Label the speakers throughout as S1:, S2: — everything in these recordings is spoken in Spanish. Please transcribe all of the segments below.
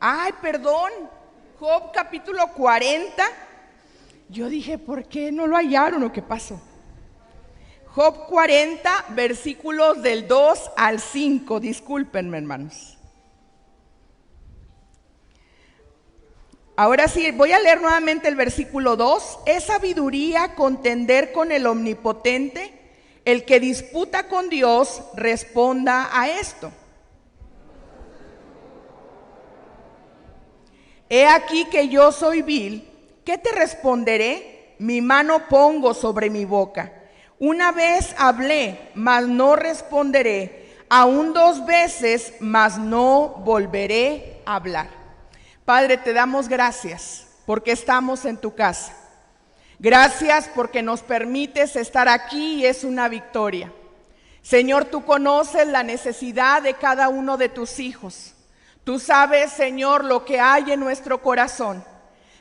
S1: Ay, perdón, Job capítulo 40. Yo dije, ¿por qué no lo hallaron o qué pasó? Job 40, versículos del 2 al 5. Discúlpenme, hermanos. Ahora sí, voy a leer nuevamente el versículo 2. Es sabiduría contender con el omnipotente. El que disputa con Dios, responda a esto. He aquí que yo soy vil. ¿Qué te responderé? Mi mano pongo sobre mi boca. Una vez hablé, mas no responderé. Aún 2 veces, mas no volveré a hablar. Padre, te damos gracias porque estamos en tu casa. Gracias porque nos permites estar aquí y es una victoria. Señor, tú conoces la necesidad de cada uno de tus hijos. Tú sabes, Señor, lo que hay en nuestro corazón.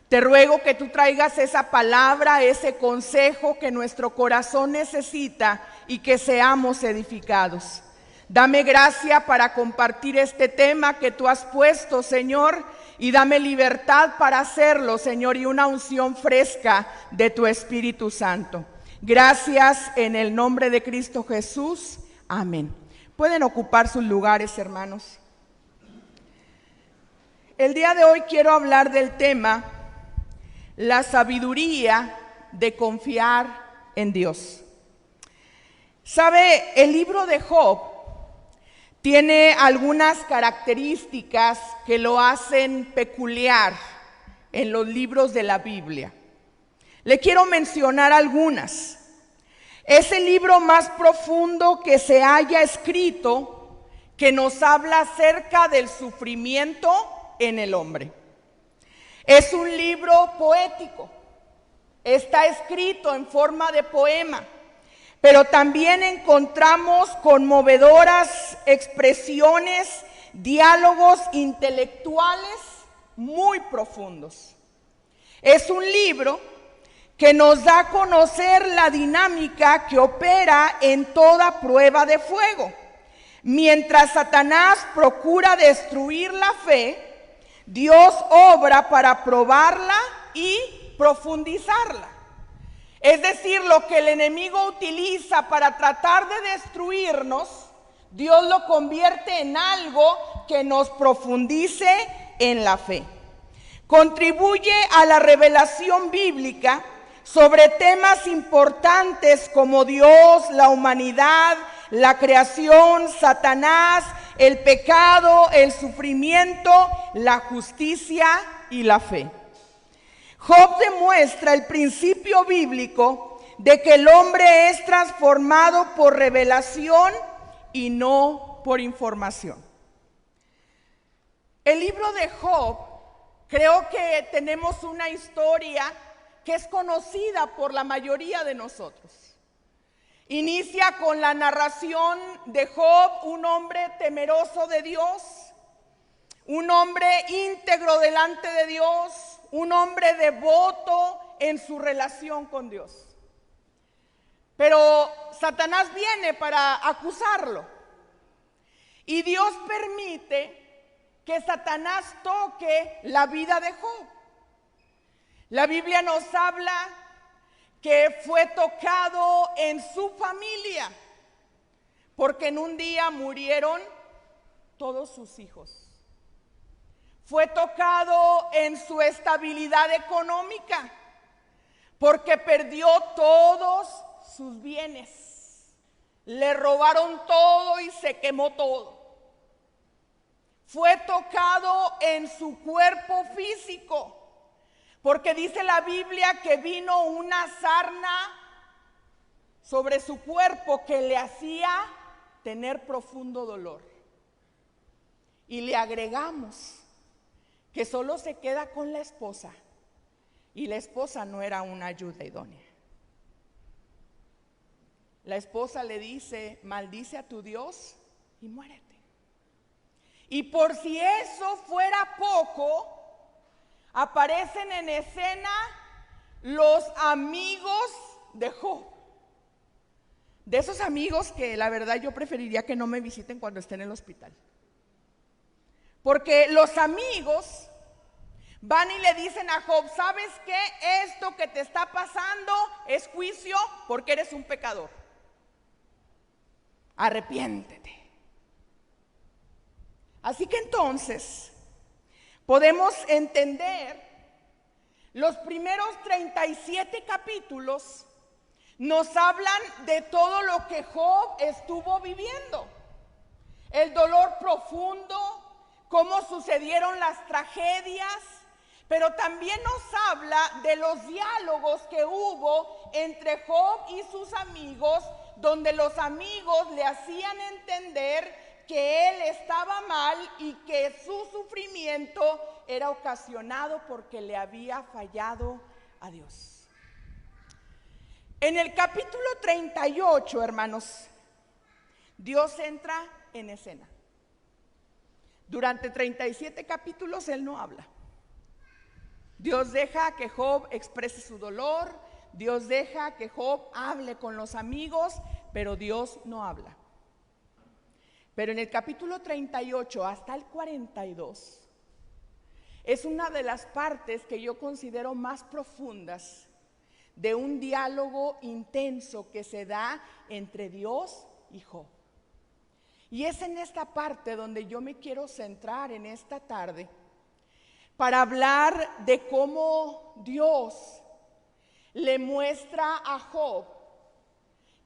S1: Te ruego que tú traigas esa palabra, ese consejo que nuestro corazón necesita y que seamos edificados. Dame gracia para compartir este tema que tú has puesto, Señor, y dame libertad para hacerlo, Señor, y una unción fresca de tu Espíritu Santo. Gracias en el nombre de Cristo Jesús. Amén. Pueden ocupar sus lugares, hermanos. El día de hoy quiero hablar del tema, la sabiduría de confiar en Dios. ¿Sabe? El libro de Job tiene algunas características que lo hacen peculiar en los libros de la Biblia. Le quiero mencionar algunas. Es el libro más profundo que se haya escrito, que nos habla acerca del sufrimiento en el hombre. Es un libro poético, está escrito en forma de poema, pero también encontramos conmovedoras expresiones, diálogos intelectuales muy profundos. Es un libro que nos da a conocer la dinámica que opera en toda prueba de fuego. Mientras Satanás procura destruir la fe, Dios obra para probarla y profundizarla. Es decir, lo que el enemigo utiliza para tratar de destruirnos, Dios lo convierte en algo que nos profundice en la fe. Contribuye a la revelación bíblica sobre temas importantes como Dios, la humanidad, la creación, Satanás, el pecado, el sufrimiento, la justicia y la fe. Job demuestra el principio bíblico de que el hombre es transformado por revelación y no por información. El libro de Job, creo que tenemos una historia que es conocida por la mayoría de nosotros. Inicia con la narración de Job, un hombre temeroso de Dios, un hombre íntegro delante de Dios, un hombre devoto en su relación con Dios. Pero Satanás viene para acusarlo y Dios permite que Satanás toque la vida de Job. La Biblia nos habla que fue tocado en su familia, porque en un día murieron todos sus hijos. Fue tocado en su estabilidad económica, porque perdió todos sus bienes. Le robaron todo y se quemó todo. Fue tocado en su cuerpo físico, porque dice la Biblia que vino una sarna sobre su cuerpo que le hacía tener profundo dolor. Y le agregamos que solo se queda con la esposa, y la esposa no era una ayuda idónea. La esposa le dice: maldice a tu Dios y muérete. Y por si eso fuera poco, aparecen en escena los amigos de Job. De esos amigos que la verdad yo preferiría que no me visiten cuando esté en el hospital. Porque los amigos van y le dicen a Job, ¿sabes qué? Esto que te está pasando es juicio porque eres un pecador. Arrepiéntete. Así que entonces podemos entender los primeros 37 capítulos nos hablan de todo lo que Job estuvo viviendo. El dolor profundo, cómo sucedieron las tragedias, pero también nos habla de los diálogos que hubo entre Job y sus amigos, donde los amigos le hacían entender que él estaba mal y que su sufrimiento era ocasionado porque le había fallado a Dios. En el capítulo 38, hermanos, Dios entra en escena. Durante 37 capítulos Él no habla. Dios deja que Job exprese su dolor, Dios deja que Job hable con los amigos, pero Dios no habla. Pero en el capítulo 38 hasta el 42 es una de las partes que yo considero más profundas de un diálogo intenso que se da entre Dios y Job. Y es en esta parte donde yo me quiero centrar en esta tarde para hablar de cómo Dios le muestra a Job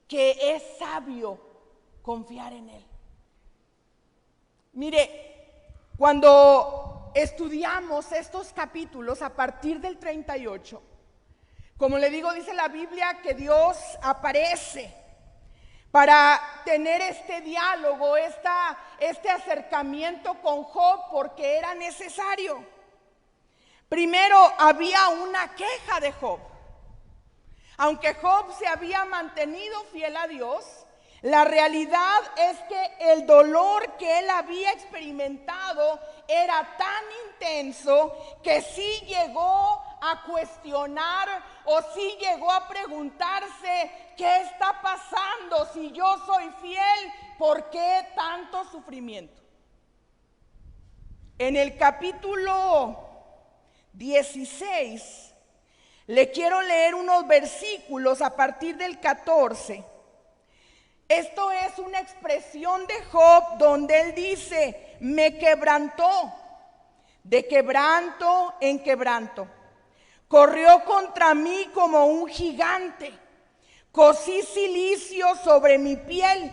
S1: que es sabio confiar en él. Mire, cuando estudiamos estos capítulos a partir del 38, como le digo, dice la Biblia que Dios aparece para tener este diálogo, este acercamiento con Job, porque era necesario. Primero había una queja de Job. Aunque Job se había mantenido fiel a Dios, la realidad es que el dolor que él había experimentado era tan intenso que sí llegó a cuestionar o sí llegó a preguntarse, ¿qué está pasando? Si yo soy fiel, ¿por qué tanto sufrimiento? En el capítulo 16 le quiero leer unos versículos a partir del 14. Esto es una expresión de Job donde él dice, me quebrantó, de quebranto en quebranto. Corrió contra mí como un gigante. Cocí cilicio sobre mi piel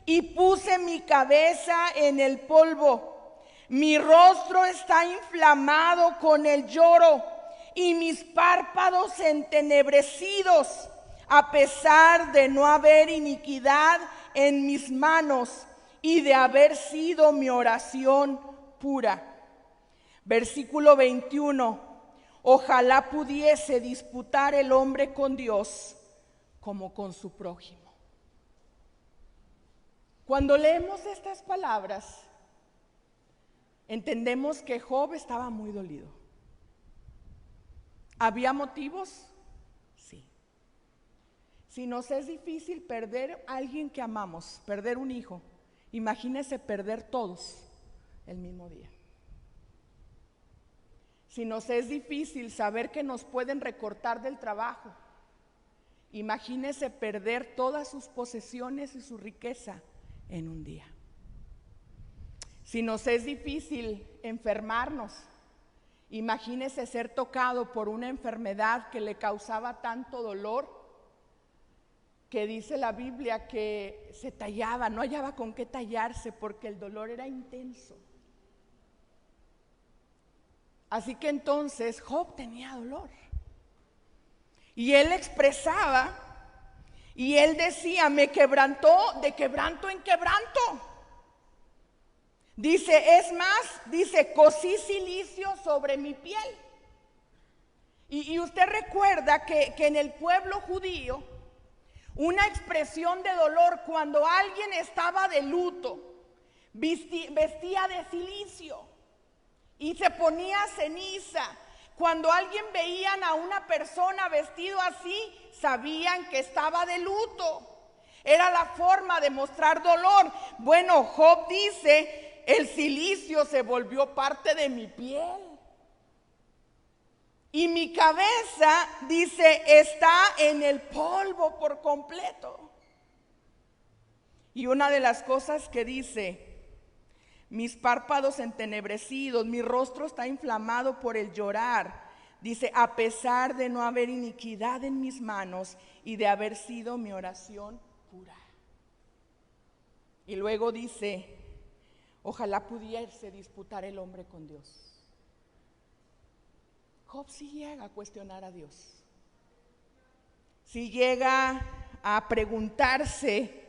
S1: y puse mi cabeza en el polvo. Mi rostro está inflamado con el lloro y mis párpados entenebrecidos, a pesar de no haber iniquidad en mis manos y de haber sido mi oración pura. Versículo 21. Ojalá pudiese disputar el hombre con Dios como con su prójimo. Cuando leemos estas palabras, entendemos que Job estaba muy dolido. ¿Había motivos? Sí. Si nos es difícil perder a alguien que amamos, perder un hijo, imagínese perder todos el mismo día. Si nos es difícil saber que nos pueden recortar del trabajo, imagínese perder todas sus posesiones y su riqueza en un día. Si nos es difícil enfermarnos, imagínese ser tocado por una enfermedad que le causaba tanto dolor, que dice la Biblia que se tallaba, no hallaba con qué tallarse porque el dolor era intenso. Así que entonces Job tenía dolor. Y él expresaba, y él decía, me quebrantó de quebranto en quebranto. Dice, es más, dice, cocí cilicio sobre mi piel. Y usted recuerda que en el pueblo judío, una expresión de dolor cuando alguien estaba de luto, vestía de cilicio y se ponía ceniza. Cuando alguien veían a una persona vestido así, sabían que estaba de luto. Era la forma de mostrar dolor. Bueno, Job dice el silicio se volvió parte de mi piel. Y mi cabeza, dice, está en el polvo por completo. Y una de las cosas que dice, mis párpados entenebrecidos, mi rostro está inflamado por el llorar. Dice, a pesar de no haber iniquidad en mis manos y de haber sido mi oración pura. Y luego dice, ojalá pudiese disputar el hombre con Dios. Job sí llega a cuestionar a Dios. Sí llega a preguntarse.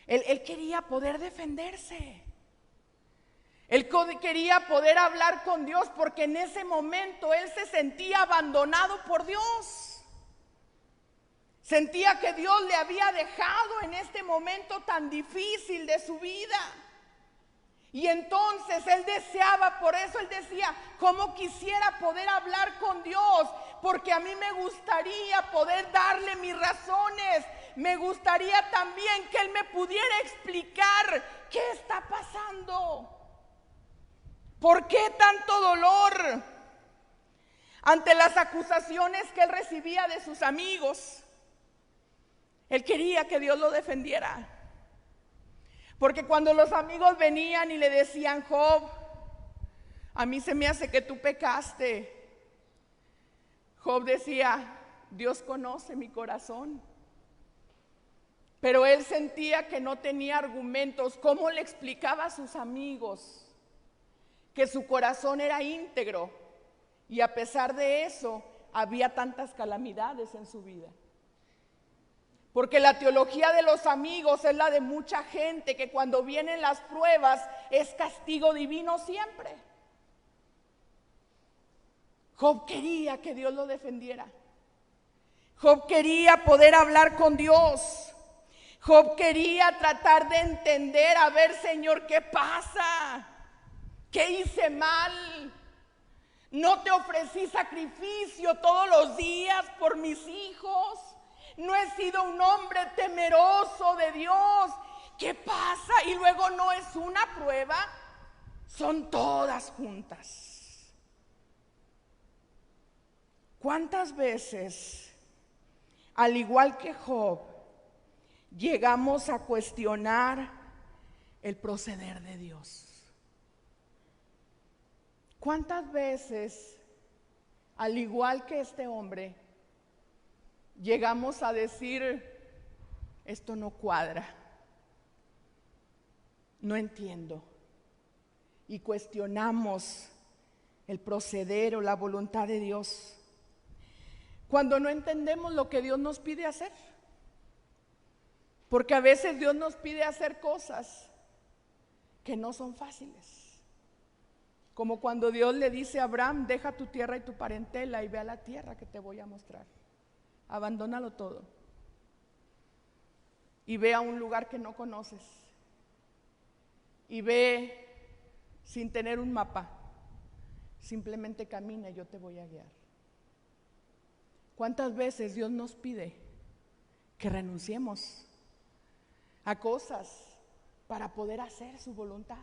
S1: Él quería poder defenderse. Él quería poder hablar con Dios porque en ese momento él se sentía abandonado por Dios. Sentía que Dios le había dejado en este momento tan difícil de su vida. Y entonces él deseaba, por eso él decía, cómo quisiera poder hablar con Dios, porque a mí me gustaría poder darle mis razones. Me gustaría también que él me pudiera explicar qué está pasando. ¿Por qué tanto dolor? Ante las acusaciones que él recibía de sus amigos, él quería que Dios lo defendiera. Porque cuando los amigos venían y le decían, Job, a mí se me hace que tú pecaste, Job decía, Dios conoce mi corazón. Pero él sentía que no tenía argumentos. ¿Cómo le explicaba a sus amigos que su corazón era íntegro y a pesar de eso había tantas calamidades en su vida? Porque la teología de los amigos es la de mucha gente, que cuando vienen las pruebas es castigo divino siempre. Job quería que Dios lo defendiera. Job quería poder hablar con Dios. Job quería tratar de entender, a ver, Señor, ¿qué pasa? ¿Qué hice mal? No te ofrecí sacrificio todos los días por mis hijos. No he sido un hombre temeroso de Dios. ¿Qué pasa? Y luego no es una prueba, son todas juntas. ¿Cuántas veces, al igual que Job, llegamos a cuestionar el proceder de Dios? ¿Cuántas veces, al igual que este hombre, llegamos a decir, esto no cuadra, no entiendo? Y cuestionamos el proceder o la voluntad de Dios cuando no entendemos lo que Dios nos pide hacer. Porque a veces Dios nos pide hacer cosas que no son fáciles. Como cuando Dios le dice a Abraham, deja tu tierra y tu parentela y ve a la tierra que te voy a mostrar. Abandónalo todo y ve a un lugar que no conoces y ve sin tener un mapa, simplemente camina y yo te voy a guiar. ¿Cuántas veces Dios nos pide que renunciemos a cosas para poder hacer su voluntad?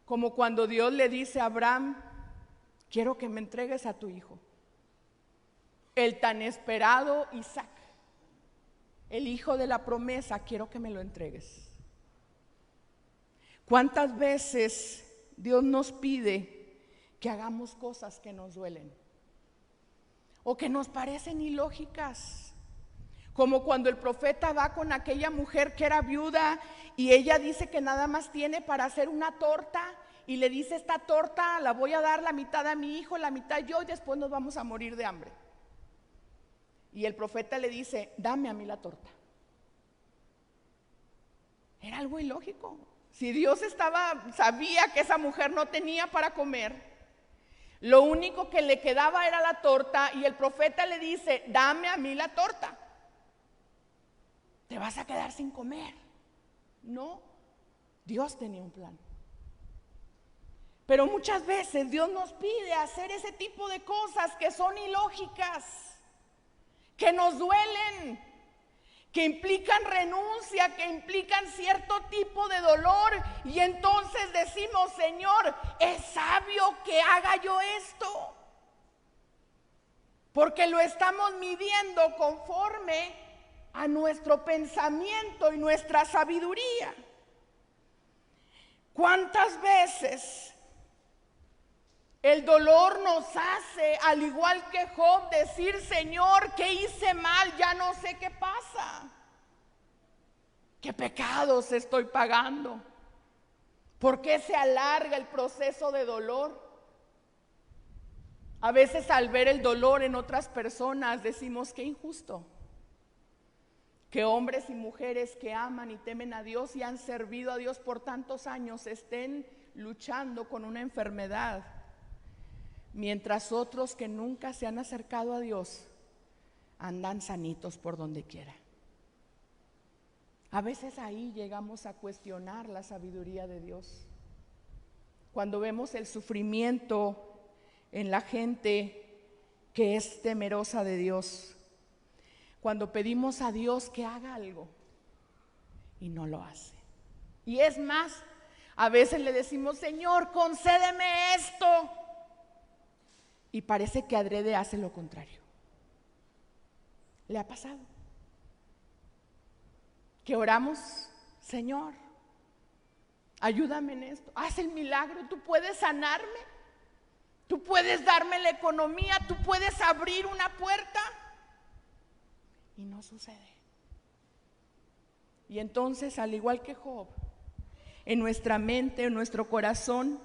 S1: Como cuando Dios le dice a Abraham, quiero que me entregues a tu hijo, el tan esperado Isaac, el hijo de la promesa, quiero que me lo entregues. ¿Cuántas veces Dios nos pide que hagamos cosas que nos duelen o que nos parecen ilógicas? Como cuando el profeta va con aquella mujer que era viuda y ella dice que nada más tiene para hacer una torta y le dice, esta torta la voy a dar la mitad a mi hijo, la mitad yo y después nos vamos a morir de hambre. Y el profeta le dice, dame a mí la torta. Era algo ilógico. Si Dios sabía que esa mujer no tenía para comer, lo único que le quedaba era la torta y el profeta le dice, dame a mí la torta. Te vas a quedar sin comer. No, Dios tenía un plan. Pero muchas veces Dios nos pide hacer ese tipo de cosas que son ilógicas, que nos duelen, que implican renuncia, que implican cierto tipo de dolor, y entonces decimos: Señor, ¿es sabio que haga yo esto? Porque lo estamos midiendo conforme a nuestro pensamiento y nuestra sabiduría. ¿Cuántas veces el dolor nos hace, al igual que Job, decir: Señor, ¿qué hice mal? Ya no sé qué pasa. ¿Qué pecados estoy pagando? ¿Por qué se alarga el proceso de dolor? A veces, al ver el dolor en otras personas, decimos: qué injusto que hombres y mujeres que aman y temen a Dios y han servido a Dios por tantos años estén luchando con una enfermedad, mientras otros que nunca se han acercado a Dios andan sanitos por donde quiera. A veces ahí llegamos a cuestionar la sabiduría de Dios. Cuando vemos el sufrimiento en la gente que es temerosa de Dios, cuando pedimos a Dios que haga algo y no lo hace. Y es más, a veces le decimos: Señor, concédeme esto, y parece que adrede hace lo contrario. ¿Le ha pasado? Que oramos: Señor, ayúdame en esto, haz el milagro, tú puedes sanarme, tú puedes darme la economía, tú puedes abrir una puerta, y no sucede. Y entonces, al igual que Job, en nuestra mente, en nuestro corazón,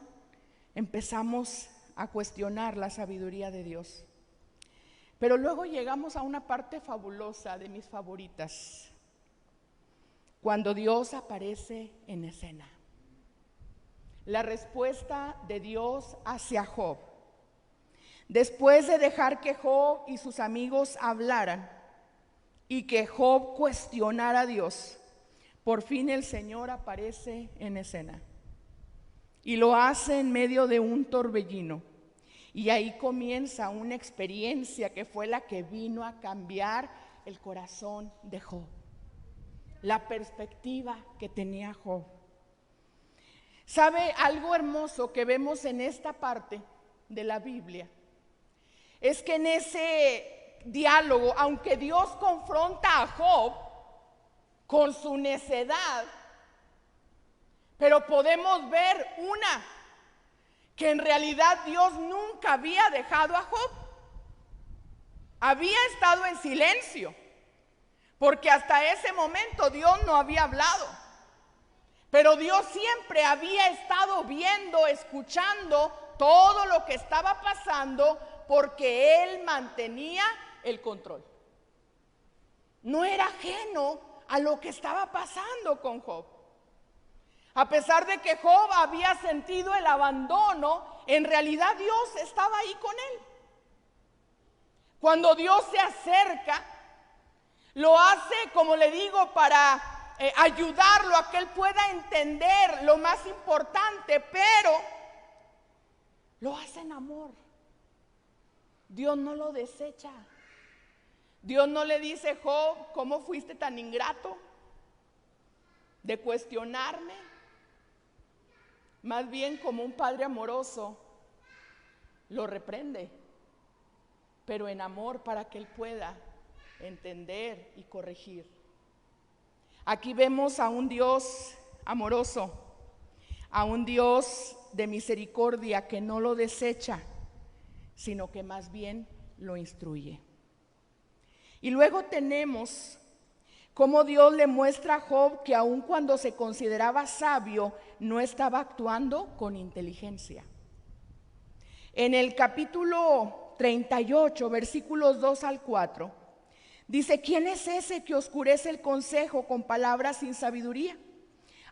S1: empezamos a cuestionar la sabiduría de Dios. Pero luego llegamos a una parte fabulosa, de mis favoritas, cuando Dios aparece en escena. La respuesta de Dios hacia Job. Después de dejar que Job y sus amigos hablaran y que Job cuestionara a Dios, por fin el Señor aparece en escena. Y lo hace en medio de un torbellino. Y ahí comienza una experiencia que fue la que vino a cambiar el corazón de Job. La perspectiva que tenía Job. ¿Sabe algo hermoso que vemos en esta parte de la Biblia? Es que en ese diálogo, aunque Dios confronta a Job con su necedad, pero podemos ver que en realidad Dios nunca había dejado a Job. Había estado en silencio, porque hasta ese momento Dios no había hablado. Pero Dios siempre había estado viendo, escuchando todo lo que estaba pasando, porque Él mantenía el control. No era ajeno a lo que estaba pasando con Job. A pesar de que Job había sentido el abandono, en realidad Dios estaba ahí con él. Cuando Dios se acerca, lo hace, como le digo, para ayudarlo a que él pueda entender lo más importante, pero lo hace en amor. Dios no lo desecha. Dios no le dice: Job, ¿cómo fuiste tan ingrato de cuestionarme? Más bien, como un padre amoroso, lo reprende, pero en amor, para que él pueda entender y corregir. Aquí vemos a un Dios amoroso, a un Dios de misericordia que no lo desecha, sino que más bien lo instruye. Y luego tenemos cómo Dios le muestra a Job que aun cuando se consideraba sabio, no estaba actuando con inteligencia. En el capítulo 38, versículos 2 al 4, dice: ¿quién es ese que oscurece el consejo con palabras sin sabiduría?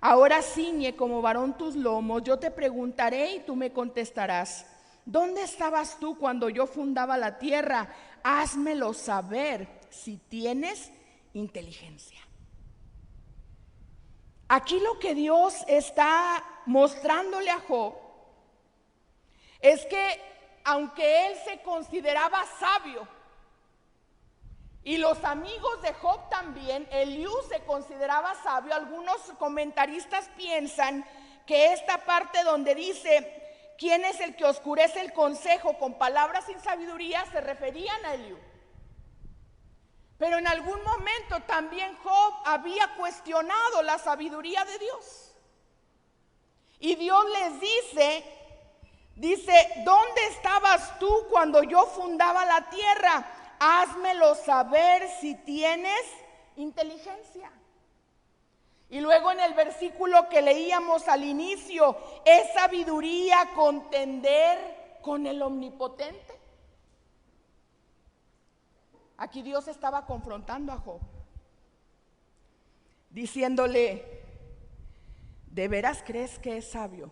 S1: Ahora ciñe como varón tus lomos, yo te preguntaré y tú me contestarás. ¿Dónde estabas tú cuando yo fundaba la tierra? Házmelo saber si tienes inteligencia. Aquí lo que Dios está mostrándole a Job es que aunque él se consideraba sabio Y los amigos de Job también. Eliú se consideraba sabio. Algunos comentaristas piensan que esta parte donde dice, ¿quién es el que oscurece el consejo con palabras sin sabiduría?, se referían a Eliú. Pero en algún momento también Job había cuestionado la sabiduría de Dios. Y Dios les dice, ¿dónde estabas tú cuando yo fundaba la tierra? Házmelo saber si tienes inteligencia. Y luego en el versículo que leíamos al inicio, ¿es sabiduría contender con el omnipotente? Aquí Dios estaba confrontando a Job, diciéndole, ¿de veras crees que es sabio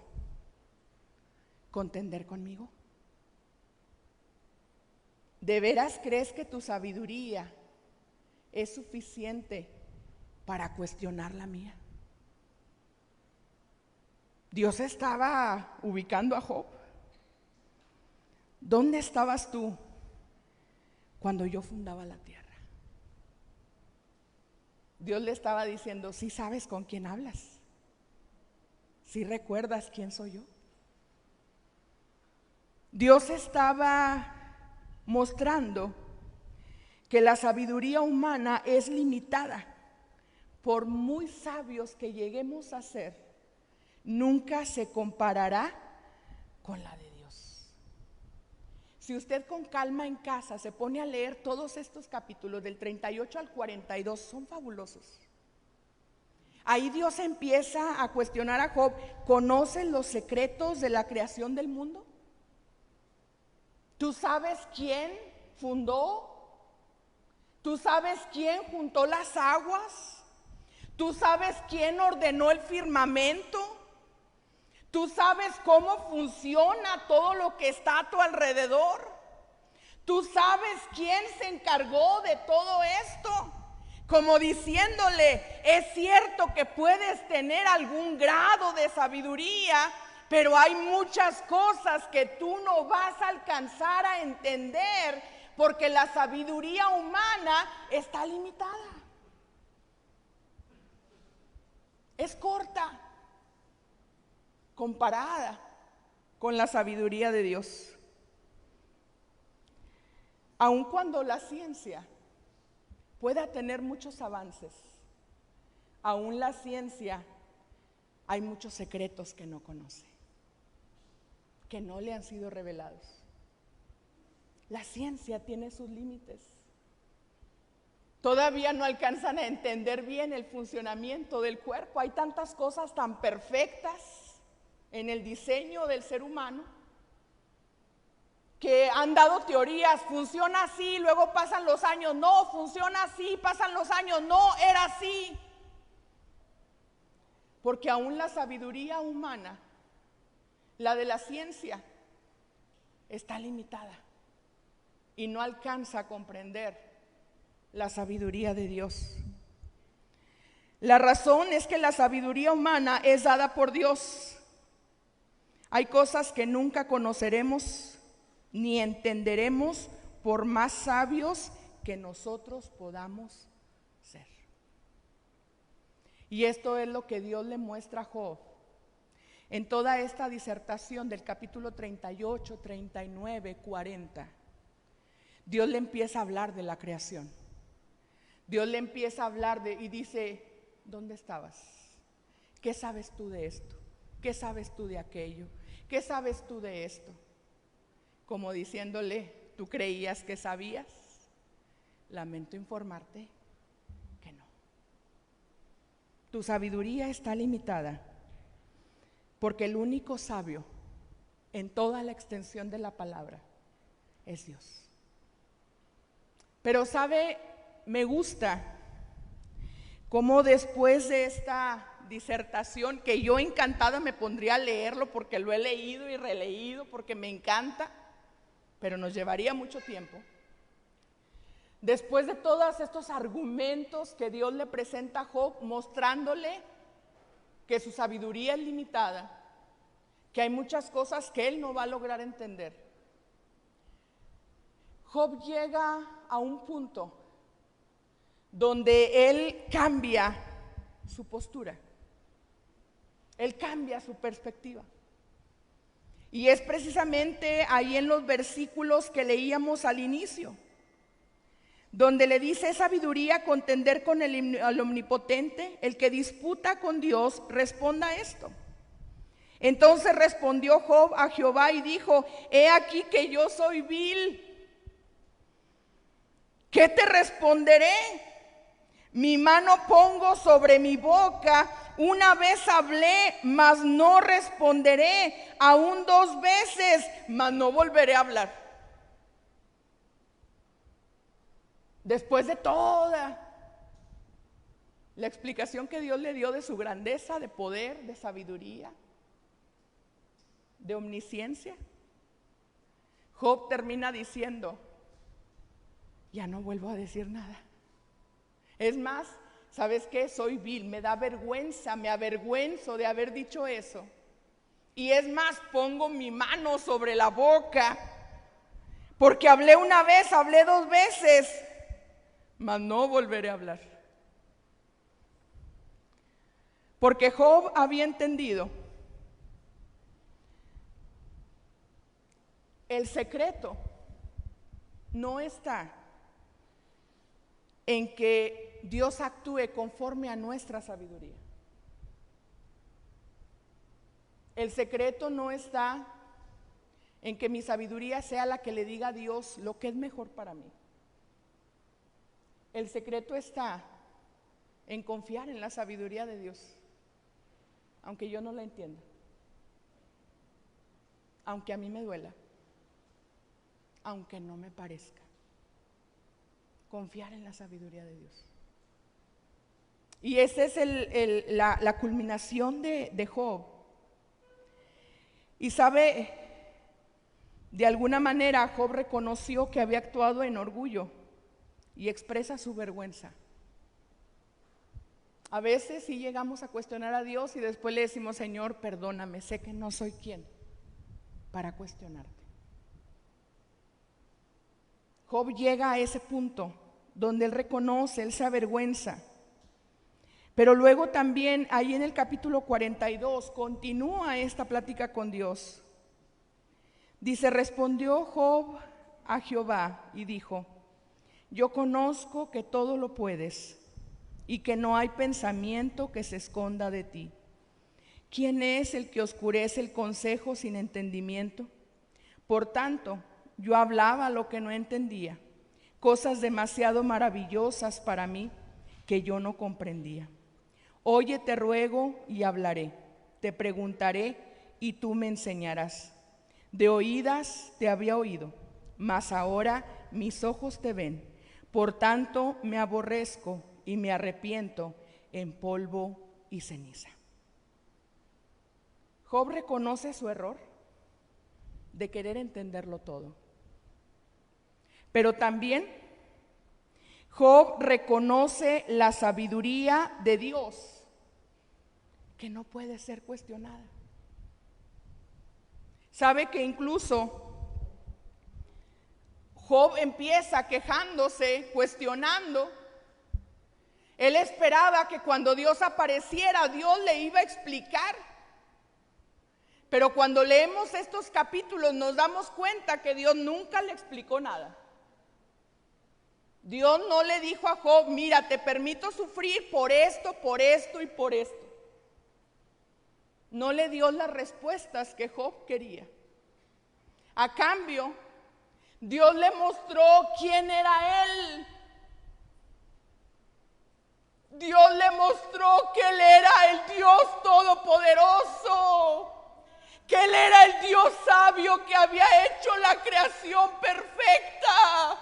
S1: contender conmigo? ¿De veras crees que tu sabiduría es suficiente para cuestionar la mía? Dios estaba ubicando a Job. ¿Dónde estabas tú cuando yo fundaba la tierra? Dios le estaba diciendo, ¿sí sabes con quién hablas? ¿Sí recuerdas quién soy yo? Dios estaba mostrando que la sabiduría humana es limitada. Por muy sabios que lleguemos a ser, nunca se comparará con la de Dios. Si usted con calma en casa se pone a leer todos estos capítulos del 38 al 42, son fabulosos. Ahí Dios empieza a cuestionar a Job. ¿Conoces los secretos de la creación del mundo? ¿Tú sabes quién fundó? ¿Tú sabes quién juntó las aguas? ¿Tú sabes quién ordenó el firmamento? ¿Tú sabes cómo funciona todo lo que está a tu alrededor? ¿Tú sabes quién se encargó de todo esto? Como diciéndole, es cierto que puedes tener algún grado de sabiduría, pero hay muchas cosas que tú no vas a alcanzar a entender porque la sabiduría humana está limitada. Es corta comparada con la sabiduría de Dios. Aun cuando la ciencia pueda tener muchos avances, aún la ciencia hay muchos secretos que no conoce, que no le han sido revelados. La ciencia tiene sus límites. Todavía no alcanzan a entender bien el funcionamiento del cuerpo. Hay tantas cosas tan perfectas en el diseño del ser humano que han dado teorías, funciona así, luego pasan los años, no, funciona así, pasan los años, no, era así. Porque aún la sabiduría humana, la de la ciencia, está limitada y no alcanza a comprender la sabiduría de Dios. La razón es que la sabiduría humana es dada por Dios. Hay cosas que nunca conoceremos ni entenderemos por más sabios que nosotros podamos ser. Y esto es lo que Dios le muestra a Job en toda esta disertación del capítulo 38, 39, 40. Dios le empieza a hablar de la creación. Dios le empieza a hablar y dice, ¿dónde estabas? ¿Qué sabes tú de esto? ¿Qué sabes tú de aquello? ¿Qué sabes tú de esto? Como diciéndole, ¿tú creías que sabías? Lamento informarte que no. Tu sabiduría está limitada, porque el único sabio en toda la extensión de la palabra es Dios. Pero sabe, me gusta cómo después de esta disertación, que yo encantada me pondría a leerlo porque lo he leído y releído porque me encanta, pero nos llevaría mucho tiempo. Después de todos estos argumentos que Dios le presenta a Job, mostrándole que su sabiduría es limitada, que hay muchas cosas que él no va a lograr entender, Job llega a un punto donde él cambia su postura, él cambia su perspectiva. Y es precisamente ahí en los versículos que leíamos al inicio, donde le dice: es sabiduría contender con el omnipotente, el que disputa con Dios, responda esto. Entonces respondió Job a Jehová y dijo: he aquí que yo soy vil. ¿Qué te responderé? Mi mano pongo sobre mi boca. Una vez hablé, mas no responderé. Aún 2 veces, mas no volveré a hablar. Después de toda la explicación que Dios le dio de su grandeza, de poder, de sabiduría, de omnisciencia, Job termina diciendo: ya no vuelvo a decir nada. Es más, ¿sabes qué? Soy vil, me da vergüenza, me avergüenzo de haber dicho eso. Y es más, pongo mi mano sobre la boca, porque hablé una vez, hablé 2 veces, mas no volveré a hablar. Porque Job había entendido el secreto no está en que Dios actúe conforme a nuestra sabiduría. El secreto no está en que mi sabiduría sea la que le diga a Dios lo que es mejor para mí. El secreto está en confiar en la sabiduría de Dios, aunque yo no la entienda, aunque a mí me duela, aunque no me parezca. Confiar en la sabiduría de Dios. Y esa es la culminación de Job. Y sabe, de alguna manera Job reconoció que había actuado en orgullo y expresa su vergüenza. A veces sí llegamos a cuestionar a Dios y después le decimos: Señor, perdóname, sé que no soy quien para cuestionarte. Job llega a ese punto donde él reconoce, él se avergüenza. Pero luego también ahí en el capítulo 42 continúa esta plática con Dios. Dice: respondió Job a Jehová y dijo: yo conozco que todo lo puedes y que no hay pensamiento que se esconda de ti. ¿Quién es el que oscurece el consejo sin entendimiento? Por tanto, yo hablaba lo que no entendía, cosas demasiado maravillosas para mí que yo no comprendía. Oye, te ruego y hablaré, te preguntaré y tú me enseñarás. De oídas te había oído, mas ahora mis ojos te ven. Por tanto me aborrezco y me arrepiento en polvo y ceniza. Job reconoce su error de querer entenderlo todo. Pero también Job reconoce la sabiduría de Dios, que no puede ser cuestionada. Sabe que incluso Job empieza quejándose, cuestionando. Él esperaba que cuando Dios apareciera, Dios le iba a explicar. Pero cuando leemos estos capítulos nos damos cuenta que Dios nunca le explicó nada. Dios no le dijo a Job: mira, te permito sufrir por esto y por esto. No le dio las respuestas que Job quería. A cambio, Dios le mostró quién era él. Dios le mostró que él era el Dios todopoderoso, que él era el Dios sabio que había hecho la creación perfecta,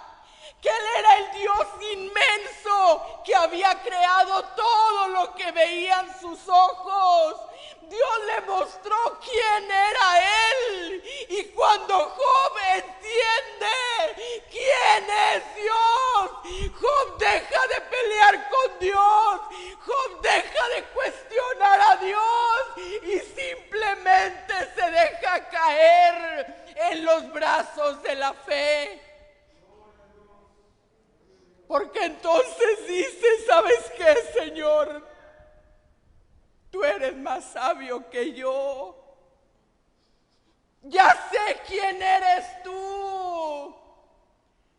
S1: que él era el Dios inmenso que había creado todo lo que veían sus ojos. Dios le mostró quién era él. Y cuando Job entiende quién es Dios, Job deja de pelear con Dios, Job deja de cuestionar a Dios y simplemente se deja caer en los brazos de la fe. Porque entonces dice, ¿sabes qué, Señor? Tú eres más sabio que yo. Ya sé quién eres tú.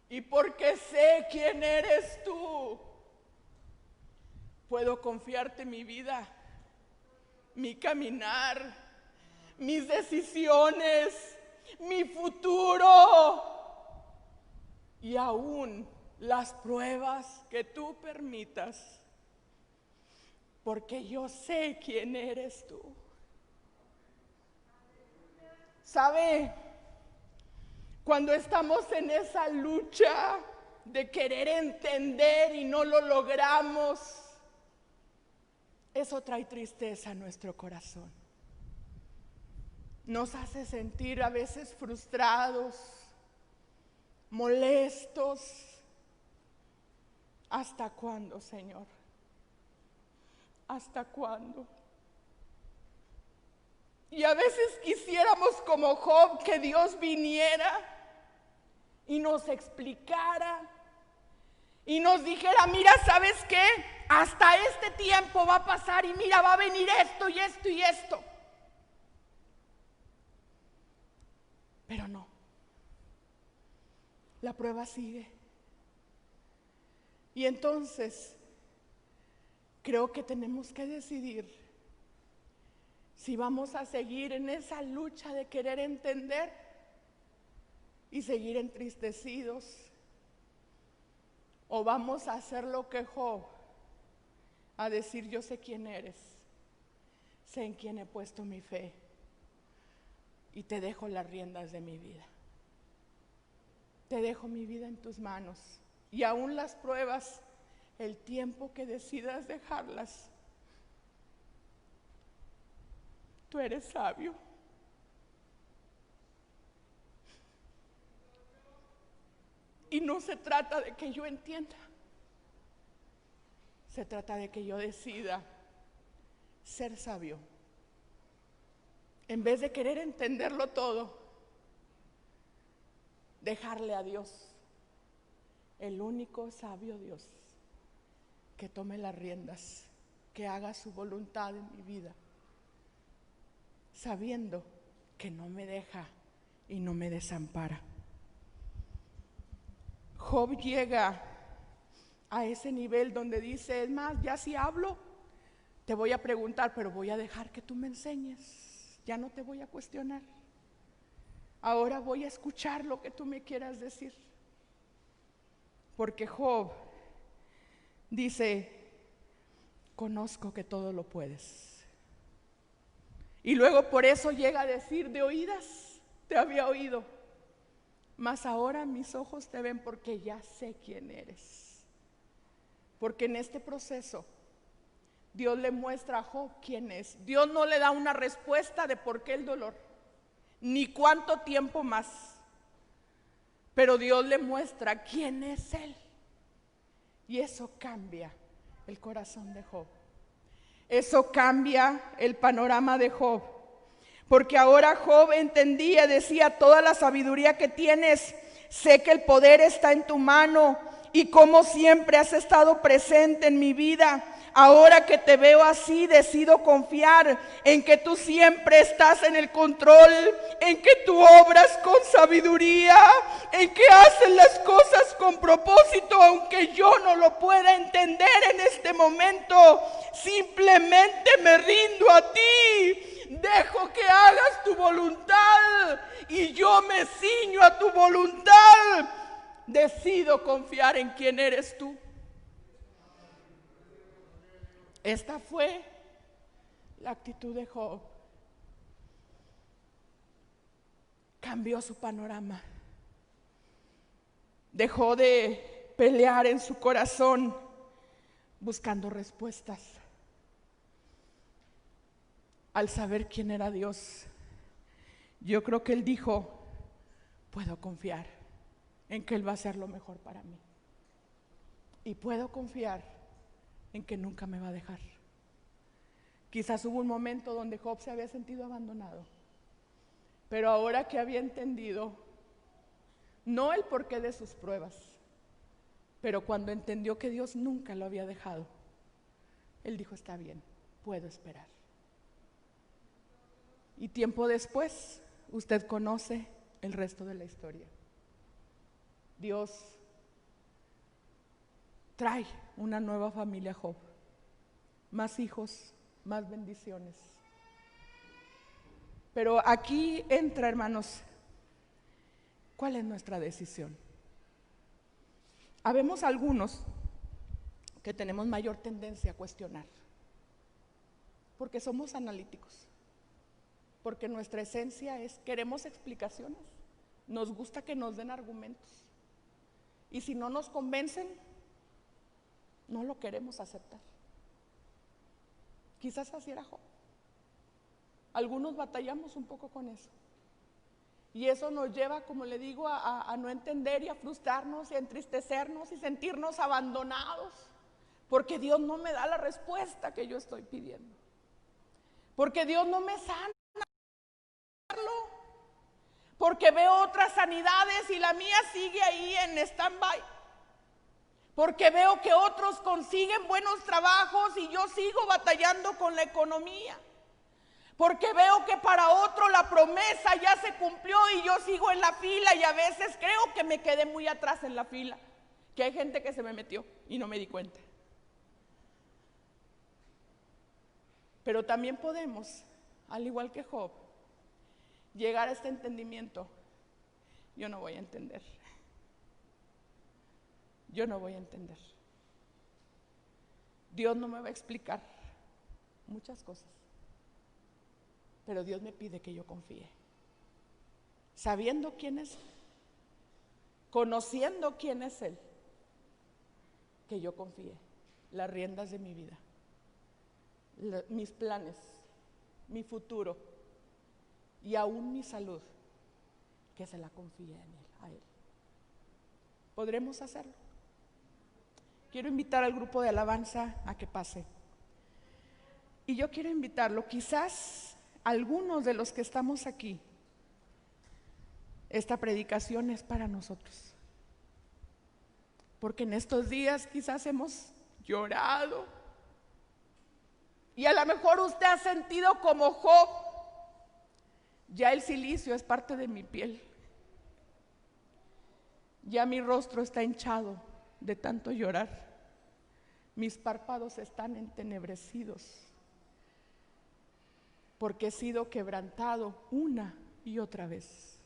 S1: Y porque sé quién eres tú, puedo confiarte mi vida, mi caminar, mis decisiones, mi futuro y aún las pruebas que tú permitas, porque yo sé quién eres tú. ¿Sabe? Cuando estamos en esa lucha de querer entender y no lo logramos, eso trae tristeza a nuestro corazón. Nos hace sentir a veces frustrados, molestos. ¿Hasta cuándo, Señor? ¿Hasta cuándo? Y a veces quisiéramos como Job que Dios viniera y nos explicara y nos dijera, mira, ¿sabes qué? Hasta este tiempo va a pasar y mira, va a venir esto y esto y esto. Pero no. La prueba sigue. Y entonces creo que tenemos que decidir si vamos a seguir en esa lucha de querer entender y seguir entristecidos, o vamos a hacer lo que Job, a decir, yo sé quién eres, sé en quién he puesto mi fe y te dejo las riendas de mi vida. Te dejo mi vida en tus manos y aún las pruebas, el tiempo que decidas dejarlas, tú eres sabio. Y no se trata de que yo entienda, se trata de que yo decida ser sabio. En vez de querer entenderlo todo, dejarle a Dios, el único sabio Dios, que tome las riendas, que haga su voluntad en mi vida, sabiendo que no me deja y no me desampara. Job llega a ese nivel donde dice, es más, ya si hablo, te voy a preguntar, pero voy a dejar que tú me enseñes, ya no te voy a cuestionar. Ahora voy a escuchar lo que tú me quieras decir. Porque Job dice, conozco que todo lo puedes. Y luego por eso llega a decir, de oídas te había oído, mas ahora mis ojos te ven porque ya sé quién eres. Porque en este proceso Dios le muestra a Job quién es. Dios no le da una respuesta de por qué el dolor, ni cuánto tiempo más. Pero Dios le muestra quién es Él. Y eso cambia el corazón de Job. Eso cambia el panorama de Job. Porque ahora Job entendía, decía, toda la sabiduría que tienes, sé que el poder está en tu mano y como siempre has estado presente en mi vida. Ahora que te veo así, decido confiar en que tú siempre estás en el control, en que tú obras con sabiduría, en que haces las cosas con propósito, aunque yo no lo pueda entender en este momento. Simplemente me rindo a ti. Dejo que hagas tu voluntad y yo me ciño a tu voluntad. Decido confiar en quién eres tú. Esta fue la actitud de Job. Cambió su panorama. Dejó de pelear en su corazón buscando respuestas. Al saber quién era Dios, yo creo que él dijo, puedo confiar en que Él va a hacer lo mejor para mí. Y puedo confiar en que nunca me va a dejar. Quizás hubo un momento donde Job se había sentido abandonado, pero ahora que había entendido, no el porqué de sus pruebas, Pero cuando entendió que Dios nunca lo había dejado, él dijo, está bien, puedo esperar. Y tiempo después, usted conoce el resto de la historia. Dios trae una nueva familia a Job, más hijos, más bendiciones. Pero aquí entra, hermanos, ¿cuál es nuestra decisión? Habemos algunos que tenemos mayor tendencia a cuestionar, porque somos analíticos, porque nuestra esencia es, queremos explicaciones, nos gusta que nos den argumentos, y si no nos convencen, no lo queremos aceptar. Quizás así era Job. Algunos batallamos un poco con eso. Y eso nos lleva, como le digo, a no entender y a frustrarnos y a entristecernos y sentirnos abandonados, porque Dios no me da la respuesta que yo estoy pidiendo, porque Dios no me sana, porque veo otras sanidades y la mía sigue ahí en stand-by, porque veo que otros consiguen buenos trabajos y yo sigo batallando con la economía, porque veo que para otro la promesa ya se cumplió y yo sigo en la fila, y a veces creo que me quedé muy atrás en la fila, que hay gente que se me metió y no me di cuenta. Pero también podemos, al igual que Job, llegar a este entendimiento. Yo no voy a entender. Yo no voy a entender. Dios no me va a explicar muchas cosas. Pero Dios me pide que yo confíe, sabiendo quién es, conociendo quién es Él, que yo confíe las riendas de mi vida, mis planes, mi futuro y aún mi salud, que se la confíe en Él, a Él. ¿Podremos hacerlo? Quiero invitar al grupo de alabanza a que pase. Y yo quiero invitarlo, quizás algunos de los que estamos aquí, esta predicación es para nosotros, porque en estos días quizás hemos llorado y a lo mejor usted ha sentido como Job, ya el cilicio es parte de mi piel, ya mi rostro está hinchado de tanto llorar, mis párpados están entenebrecidos, porque he sido quebrantado una y otra vez.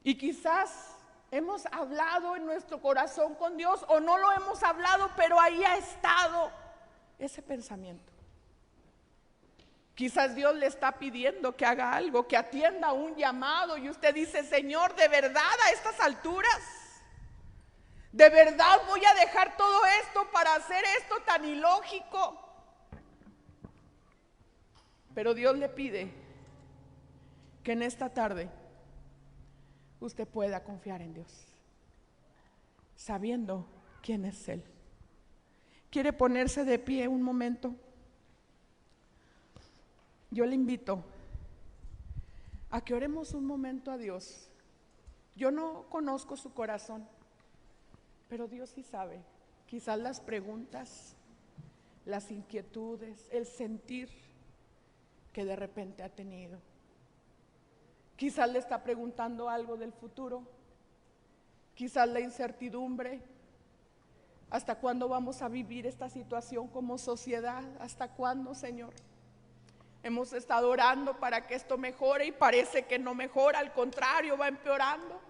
S1: Y quizás hemos hablado en nuestro corazón con Dios o no lo hemos hablado, pero ahí ha estado ese pensamiento. Quizás Dios le está pidiendo que haga algo, que atienda un llamado, y usted dice, Señor, ¿de verdad a estas alturas? ¿De verdad voy a dejar todo esto para hacer esto tan ilógico? Pero Dios le pide que en esta tarde usted pueda confiar en Dios, sabiendo quién es Él. ¿Quiere ponerse de pie un momento? Yo le invito a que oremos un momento a Dios. Yo no conozco su corazón, pero Dios sí sabe. Quizás las preguntas, las inquietudes, el sentir que de repente ha tenido. Quizás le está preguntando algo del futuro, quizás la incertidumbre. ¿Hasta cuándo vamos a vivir esta situación como sociedad? ¿Hasta cuándo, Señor? Hemos estado orando para que esto mejore y parece que no mejora, al contrario, va empeorando.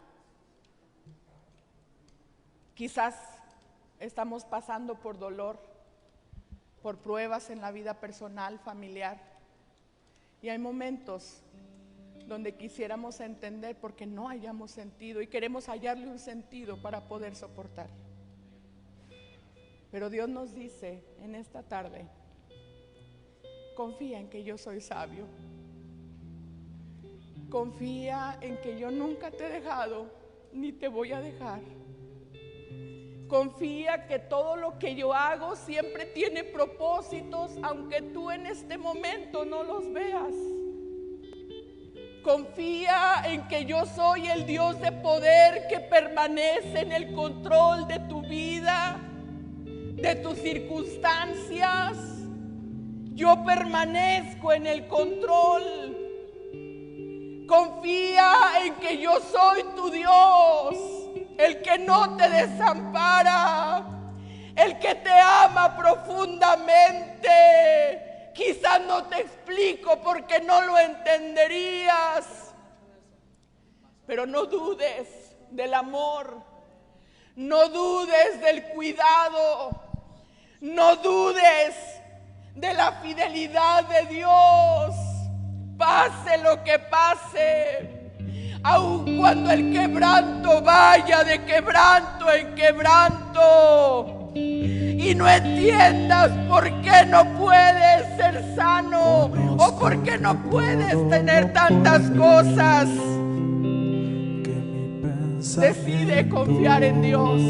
S1: Quizás estamos pasando por dolor, por pruebas en la vida personal, familiar. Y hay momentos donde quisiéramos entender porque no hayamos sentido y queremos hallarle un sentido para poder soportar. Pero Dios nos dice en esta tarde, confía en que yo soy sabio. Confía en que yo nunca te he dejado ni te voy a dejar. Confía que todo lo que yo hago siempre tiene propósitos, aunque tú en este momento no los veas. Confía en que yo soy el Dios de poder que permanece en el control de tu vida, de tus circunstancias. Yo permanezco en el control. Confía en que yo soy tu Dios, el que no te desampara, el que te ama profundamente. Quizás no te explico porque no lo entenderías, pero no dudes del amor, no dudes del cuidado, no dudes de la fidelidad de Dios. Pase lo que pase, aun cuando el quebranto vaya de quebranto en quebranto, y no entiendas por qué no puedes ser sano o por qué no puedes tener tantas cosas. Decide confiar en Dios.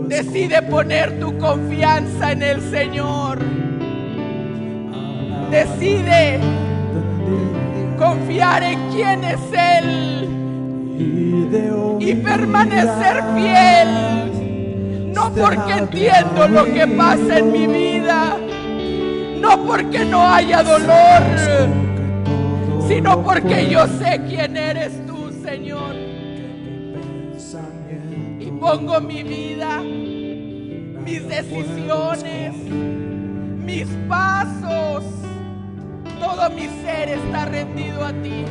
S1: Decide poner tu confianza en el Señor. Decide confiar en quién es Él y permanecer fiel. No porque entiendo lo que pasa en mi vida, no porque no haya dolor, sino porque yo sé quién eres tú, Señor. Y pongo mi vida, mis decisiones, mis pasos, todo mi ser está rendido a ti.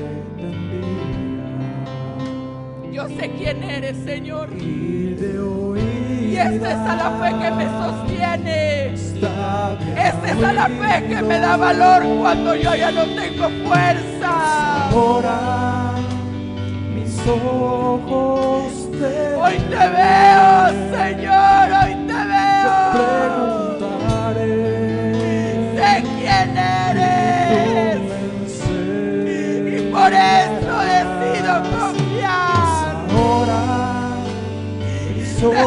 S1: Yo sé quién eres, Señor. Y esta es a la fe que me sostiene. Esta es a la fe que me da valor cuando yo ya no tengo fuerza.
S2: Ahora mis ojos
S1: Hoy te veo, Señor, hoy te veo.
S2: preguntaré.
S1: Sé quién eres. Y por eso decido confiar.
S2: Ahora mis
S1: Decido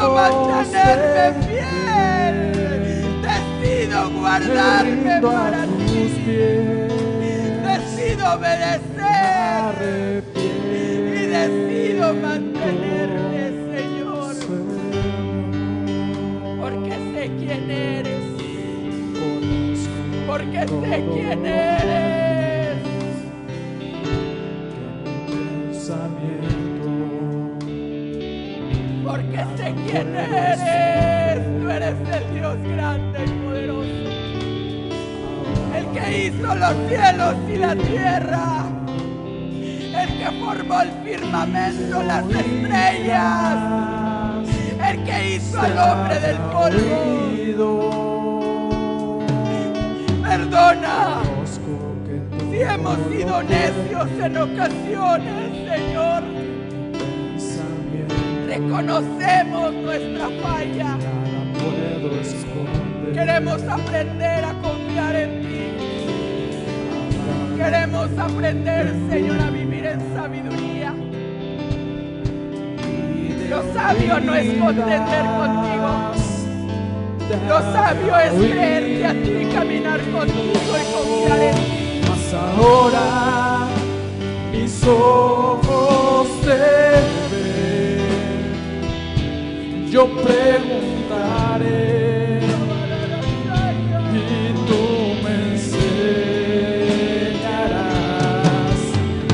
S2: ojos
S1: mantenerme fiel. Decido guardarme para
S2: tus
S1: ti.
S2: pies.
S1: Decido obedecer. Y decido mantenerme, Señor. Porque sé quién eres. Porque sé quién eres. Porque sé quién eres. Tú eres el Dios grande y poderoso, el que hizo los cielos y la tierra, el que formó el firmamento, las estrellas, el que hizo al hombre del polvo. Perdona si hemos sido necios en ocasiones, Señor. Reconocemos nuestra falla. Queremos aprender a confiar en ti. Queremos aprender, Señor, a vivir en sabiduría. Lo sabio no es contender contigo. Lo sabio es creerte a ti, caminar contigo y confiar en ti.
S2: Mas ahora mis ojos te ven. Yo preguntaré y tú me enseñarás.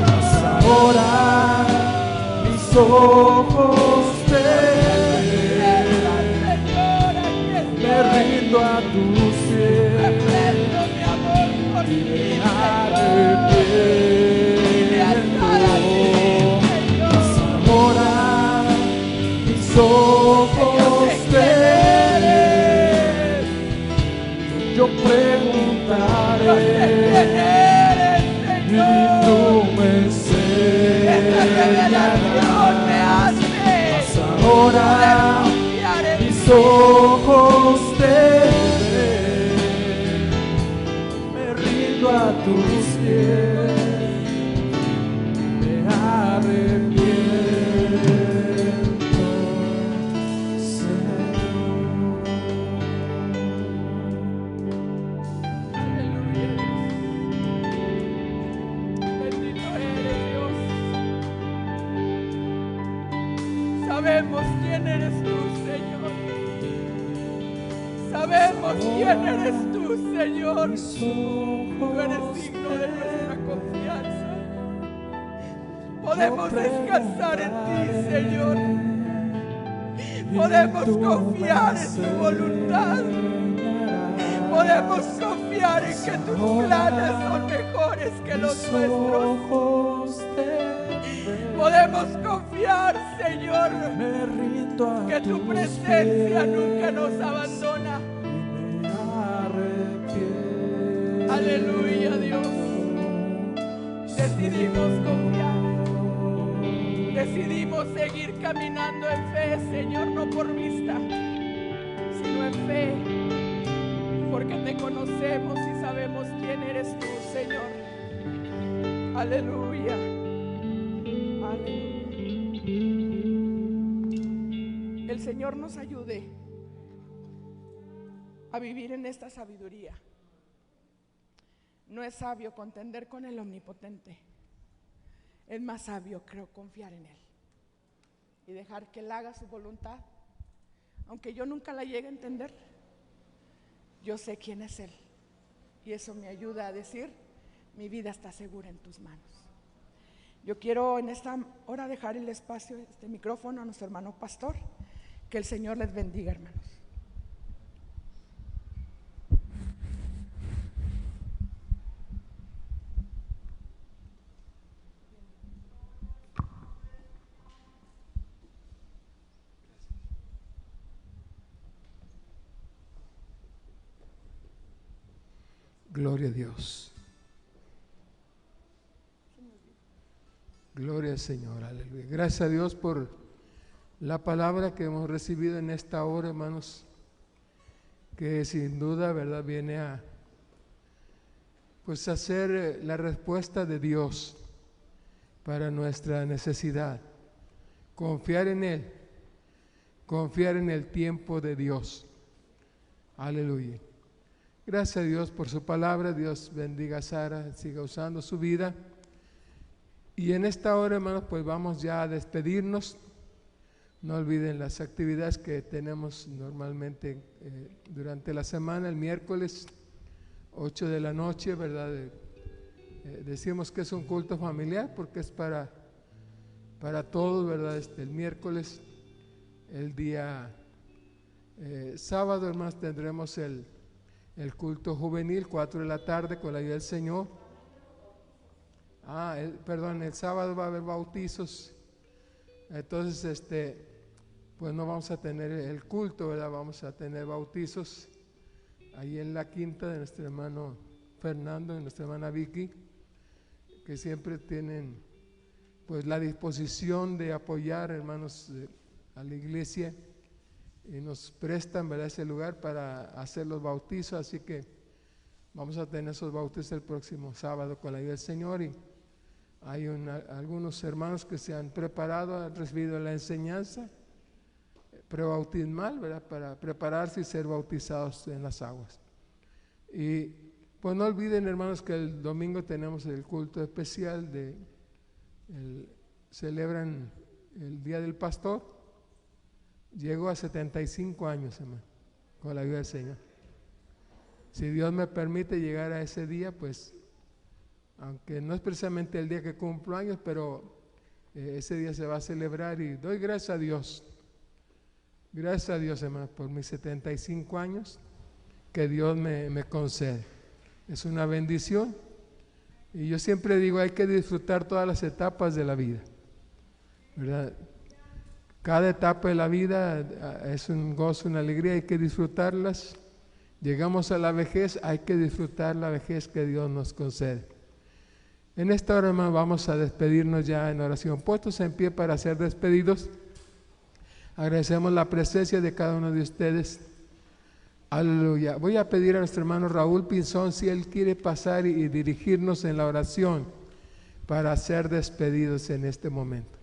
S2: Mas ahora mis ojos te ven. Me rindo a tus pies. Me arrepiento. Mas ahora mis ojos te ven. Yo preguntaré y tú me enseñarás. Mas ahora mis ojos te ven. Me rindo a tus pies. Me arrepiento, Señor.
S1: sabemos quién eres tú, Señor. Sabemos quién eres tú, Señor. Tú eres digno de nuestra confianza. Podemos descansar en ti, Señor. Podemos confiar en tu voluntad. Podemos confiar en que tus planes son mejores que los nuestros. Podemos confiar, Señor, que tu presencia nunca nos abandona. Aleluya, Dios. Decidimos confiar. Decidimos seguir caminando en fe, Señor, no por vista, sino en fe, porque te conocemos y sabemos quién eres tú, Señor. Aleluya. Aleluya. El Señor nos ayude a vivir en esta sabiduría. No es sabio contender con el Omnipotente. Es más sabio, creo, confiar en Él y dejar que Él haga su voluntad. Aunque yo nunca la llegue a entender, yo sé quién es Él. Y eso me ayuda a decir, mi vida está segura en tus manos. Yo quiero en esta hora dejar el espacio, este micrófono a nuestro hermano pastor. Que el Señor les bendiga, hermanos.
S3: Gloria a Dios. Gloria al Señor, aleluya. Gracias a Dios por la palabra que hemos recibido en esta hora, hermanos, que sin duda, ¿verdad?, viene a pues hacer la respuesta de Dios para nuestra necesidad. Confiar en Él, confiar en el tiempo de Dios. Aleluya. Gracias a Dios por su palabra. Dios bendiga a Sara, siga usando su vida. Y en esta hora, hermanos, pues vamos ya a despedirnos. No olviden las actividades que tenemos normalmente durante la semana. El miércoles 8 de la noche, ¿verdad? Decimos que es un culto familiar porque es para todos, ¿verdad? El miércoles, el día sábado, hermanos, tendremos el culto juvenil, 4 de la tarde, con la ayuda del Señor. El sábado va a haber bautizos. Entonces, pues no vamos a tener el culto, ¿verdad? Vamos a tener bautizos ahí en la quinta de nuestro hermano Fernando y nuestra hermana Vicky, que siempre tienen pues la disposición de apoyar, hermanos, a la iglesia, y nos prestan, ¿verdad?, ese lugar para hacer los bautizos. Así que vamos a tener esos bautizos el próximo sábado con la ayuda del Señor. Y hay algunos hermanos que se han preparado, han recibido la enseñanza prebautismal, ¿verdad?, para prepararse y ser bautizados en las aguas. Y pues no olviden, hermanos, que el domingo tenemos el culto especial celebran el Día del Pastor. Llegó a 75 años, hermano, con la ayuda del Señor. Si Dios me permite llegar a ese día, pues, aunque no es precisamente el día que cumplo años, pero ese día se va a celebrar y doy gracias a Dios. Gracias a Dios, hermano, por mis 75 años que Dios me concede. Es una bendición. Y yo siempre digo, hay que disfrutar todas las etapas de la vida, ¿verdad? Cada etapa de la vida es un gozo, una alegría, hay que disfrutarlas. Llegamos a la vejez, hay que disfrutar la vejez que Dios nos concede. En esta hora, hermano, vamos a despedirnos ya en oración. Puestos en pie para ser despedidos, agradecemos la presencia de cada uno de ustedes. Aleluya. Voy a pedir a nuestro hermano Raúl Pinzón si él quiere pasar y dirigirnos en la oración para ser despedidos en este momento.